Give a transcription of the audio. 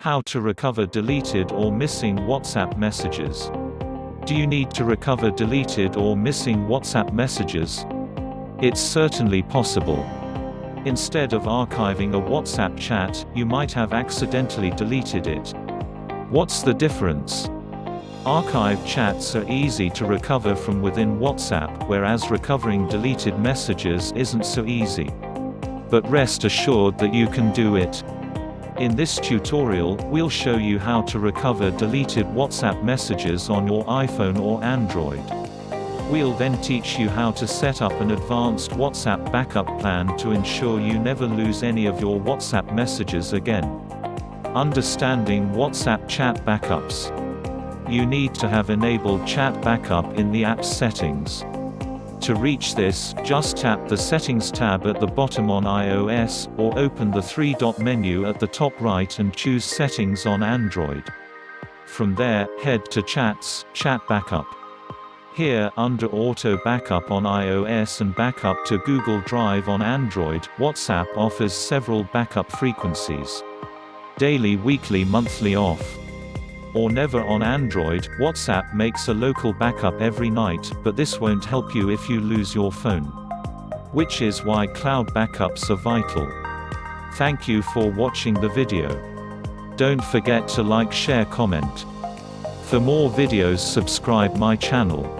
How to recover deleted or missing WhatsApp messages. Do you need to recover deleted or missing WhatsApp messages? It's certainly possible. Instead of archiving a WhatsApp chat, you might have accidentally deleted it. What's the difference? Archived chats are easy to recover from within WhatsApp, whereas recovering deleted messages isn't so easy. But rest assured that you can do it. In this tutorial, we'll show you how to recover deleted WhatsApp messages on your iPhone or Android. We'll then teach you how to set up an advanced WhatsApp backup plan to ensure you never lose any of your WhatsApp messages again. Understanding WhatsApp chat backups. You need to have enabled chat backup in the app's settings. To reach this, just tap the Settings tab at the bottom on iOS, or open the three-dot menu at the top right and choose Settings on Android. From there, head to Chats, Chat Backup. Here, under Auto Backup on iOS and Backup to Google Drive on Android, WhatsApp offers several backup frequencies. Daily, weekly, monthly, off. Or never on Android. WhatsApp makes a local backup every night, but this won't help you if you lose your phone. Which is why cloud backups are vital. Thank you for watching the video. Don't forget to like, share, comment. For more videos, subscribe my channel.